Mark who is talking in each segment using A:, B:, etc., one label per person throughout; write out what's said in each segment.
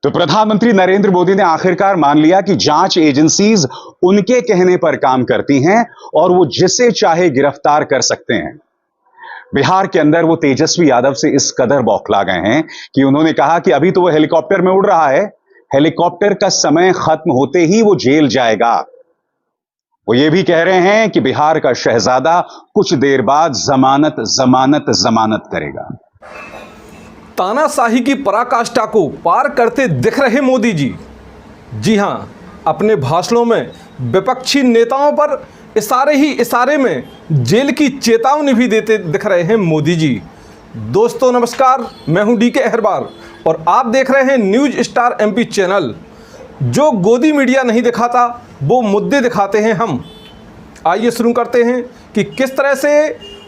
A: तो प्रधानमंत्री नरेंद्र मोदी ने आखिरकार मान लिया कि जांच एजेंसीज उनके कहने पर काम करती हैं और वो जिसे चाहे गिरफ्तार कर सकते हैं। बिहार के अंदर वो तेजस्वी यादव से इस कदर बौखला गए हैं कि उन्होंने कहा कि अभी तो वो हेलीकॉप्टर में उड़ रहा है, हेलीकॉप्टर का समय खत्म होते ही वो जेल जाएगा। वो ये भी कह रहे हैं कि बिहार का शहजादा कुछ देर बाद जमानत जमानत जमानत करेगा।
B: तानाशाही की पराकाष्ठा को पार करते दिख रहे मोदी जी। जी हां, अपने भाषणों में विपक्षी नेताओं पर इशारे ही इशारे में जेल की चेतावनी भी देते दिख रहे हैं मोदी जी। दोस्तों नमस्कार, मैं हूं डीके अहरबार और आप देख रहे हैं न्यूज स्टार एमपी चैनल। जो गोदी मीडिया नहीं दिखाता वो मुद्दे दिखाते हैं हम। आइए शुरू करते हैं कि किस तरह से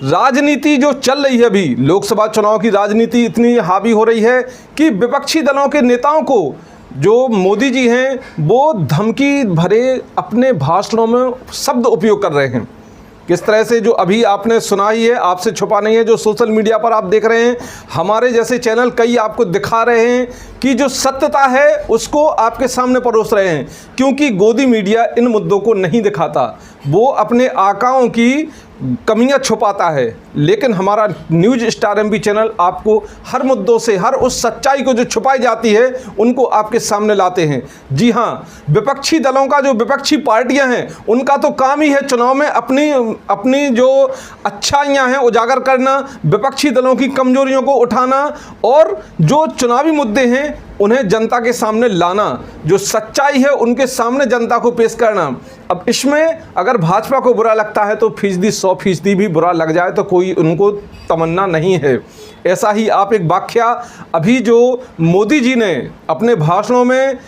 B: राजनीति जो चल रही है, अभी लोकसभा चुनाव की राजनीति इतनी हावी हो रही है कि विपक्षी दलों के नेताओं को जो मोदी जी हैं वो धमकी भरे अपने भाषणों में शब्द उपयोग कर रहे हैं। किस तरह से जो अभी आपने सुना ही है, आपसे छुपा नहीं है, जो सोशल मीडिया पर आप देख रहे हैं, हमारे जैसे चैनल कई आपको दिखा रहे हैं कि जो सत्यता है उसको आपके सामने परोस रहे हैं। क्योंकि गोदी मीडिया इन मुद्दों को नहीं दिखाता, वो अपने आकाओं की कमियां छुपाता है, लेकिन हमारा न्यूज स्टार एमपी चैनल आपको हर मुद्दों से, हर उस सच्चाई को जो छुपाई जाती है उनको आपके सामने लाते हैं। जी हां, विपक्षी दलों का, जो विपक्षी पार्टियां हैं, उनका तो काम ही है चुनाव में अपनी जो अच्छाइयां हैं उजागर करना, विपक्षी दलों की कमजोरियों को उठाना और जो चुनावी मुद्दे हैं उन्हें जनता के सामने लाना, जो सच्चाई है उनके सामने जनता को पेश करना। अब इसमें अगर भाजपा को बुरा लगता है तो 100% भी बुरा लग जाए तो कोई उनको तमन्ना नहीं है। ऐसा ही आप एक वाकया अभी जो मोदी जी ने अपने भाषणों में,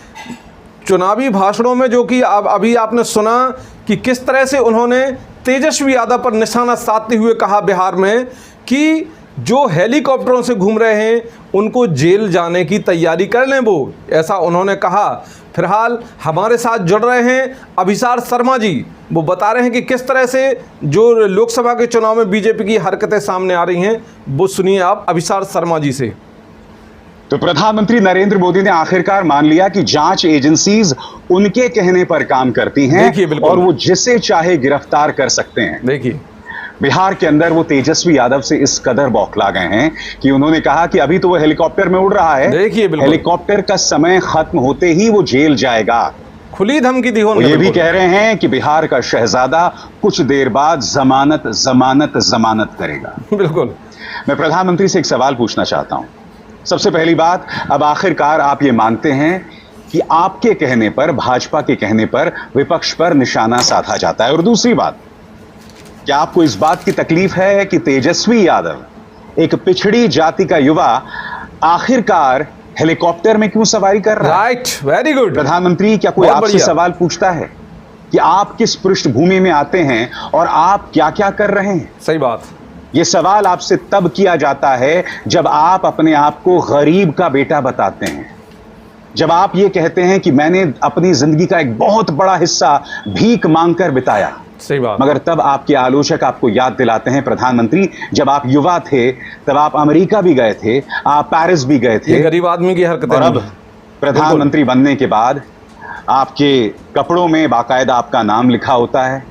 B: चुनावी भाषणों में, जो कि अभी आपने सुना कि किस तरह से उन्होंने तेजस्वी यादव पर निशाना साधते हुए कहा बिहार में कि जो हेलीकॉप्टरों से घूम रहे हैं उनको जेल जाने की तैयारी कर लें वो, ऐसा उन्होंने कहा। फिलहाल हमारे साथ जुड़ रहे हैं अभिसार शर्मा जी। वो बता रहे हैं कि किस तरह से जो लोकसभा के चुनाव में बीजेपी की हरकतें सामने आ रही हैं, वो सुनिए आप अभिसार शर्मा जी से।
A: तो प्रधानमंत्री नरेंद्र मोदी ने आखिरकार मान लिया कि जांच एजेंसीज उनके कहने पर काम करती हैं और वो जिसे चाहे गिरफ्तार कर सकते हैं।
B: देखिए,
A: बिहार के अंदर वो तेजस्वी यादव से इस कदर बौखला गए हैं कि उन्होंने कहा कि अभी तो वो हेलीकॉप्टर में उड़ रहा है,
B: देखिए
A: हेलीकॉप्टर का समय खत्म होते ही वो जेल जाएगा।
B: खुली धमकी दी उन्होंने।
A: ये भी कह रहे हैं कि बिहार का शहजादा कुछ देर बाद जमानत जमानत जमानत करेगा।
B: बिल्कुल।
A: मैं प्रधानमंत्री से एक सवाल पूछना चाहता हूं। सबसे पहली बात, अब आखिरकार आप ये मानते हैं कि आपके कहने पर, भाजपा के कहने पर विपक्ष पर निशाना साधा जाता है? और दूसरी बात, क्या आपको इस बात की तकलीफ है कि तेजस्वी यादव, एक पिछड़ी जाति का युवा, आखिरकार हेलीकॉप्टर में क्यों सवारी कर रहा है?
B: Right, very good.
A: प्रधानमंत्री, क्या कोई आपसे सवाल पूछता है कि आप किस पृष्ठभूमि में आते हैं और आप क्या क्या कर रहे हैं?
B: सही बात।
A: यह सवाल आपसे तब किया जाता है जब आप अपने आप को गरीब का बेटा बताते हैं, जब आप ये कहते हैं कि मैंने अपनी जिंदगी का एक बहुत बड़ा हिस्सा भीख मांगकर बिताया।
B: सही बात।
A: मगर तब आपके आलोचक आपको याद दिलाते हैं, प्रधानमंत्री, जब आप युवा थे तब आप अमेरिका भी गए थे, आप पेरिस भी गए थे।
B: ये गरीब आदमी की हरकतें।
A: और अब प्रधानमंत्री बनने के बाद आपके कपड़ों में बाकायदा आपका नाम लिखा होता है,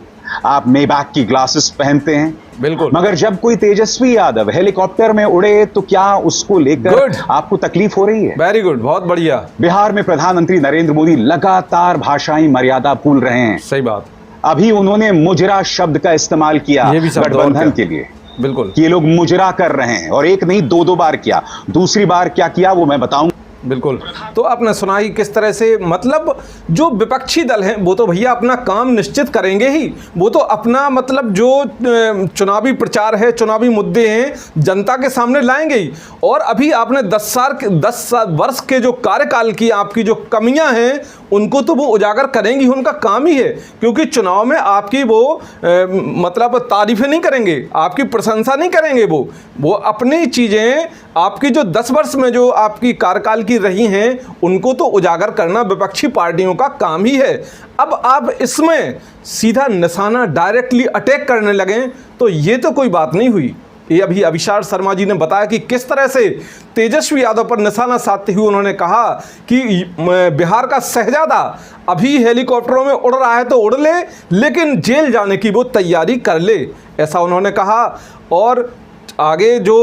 A: आप मेबैक की ग्लासेस पहनते हैं।
B: बिल्कुल।
A: मगर जब कोई तेजस्वी यादव हेलीकॉप्टर में उड़े तो क्या उसको लेकर आपको तकलीफ हो रही है?
B: वेरी गुड, बहुत बढ़िया।
A: बिहार में प्रधानमंत्री नरेंद्र मोदी लगातार भाषाई मर्यादा भूल रहे हैं।
B: सही बात।
A: अभी उन्होंने मुजरा शब्द का इस्तेमाल किया गठबंधन के लिए।
B: बिल्कुल,
A: ये लोग मुजरा कर रहे हैं और एक नहीं दो बार किया। दूसरी बार क्या किया वो मैं बताऊं।
B: बिल्कुल। तो आपने सुना ही किस तरह से, मतलब जो विपक्षी दल हैं वो तो भैया अपना काम निश्चित करेंगे ही, वो तो अपना मतलब जो चुनावी प्रचार है, चुनावी मुद्दे हैं जनता के सामने लाएंगे ही। और अभी आपने 10 वर्ष के जो कार्यकाल की आपकी जो कमियां हैं उनको तो वो उजागर करेंगी, उनका काम ही है। क्योंकि चुनाव में आपकी वो मतलब तारीफें नहीं करेंगे, आपकी प्रशंसा नहीं करेंगे, वो अपनी चीज़ें आपकी जो 10 वर्ष में जो आपकी कार्यकाल की रही हैं उनको तो उजागर करना विपक्षी पार्टियों का काम ही है। अब आप इसमें सीधा निशाना डायरेक्टली अटैक करने लगें तो ये तो कोई बात नहीं हुई। ये अभी अभिषार शर्मा जी ने बताया कि किस तरह से तेजस्वी यादव पर निशाना साधते हुए उन्होंने कहा कि बिहार का शहजादा अभी हेलीकॉप्टरों में उड़ रहा है तो उड़ ले, लेकिन जेल जाने की वो तैयारी कर ले, ऐसा उन्होंने कहा। और आगे जो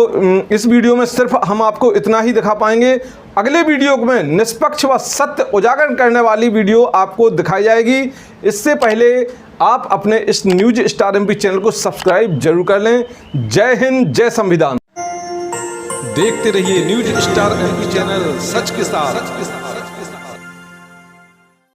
B: इस वीडियो में सिर्फ हम आपको इतना ही दिखा पाएंगे, अगले वीडियो में निष्पक्ष व सत्य उजागर करने वाली वीडियो आपको दिखाई जाएगी। इससे पहले आप अपने इस न्यूज स्टार एमपी चैनल को सब्सक्राइब जरूर कर लें। जय हिंद, जय संविधान। देखते रहिए न्यूज स्टार एमपी चैनल, सच के साथ।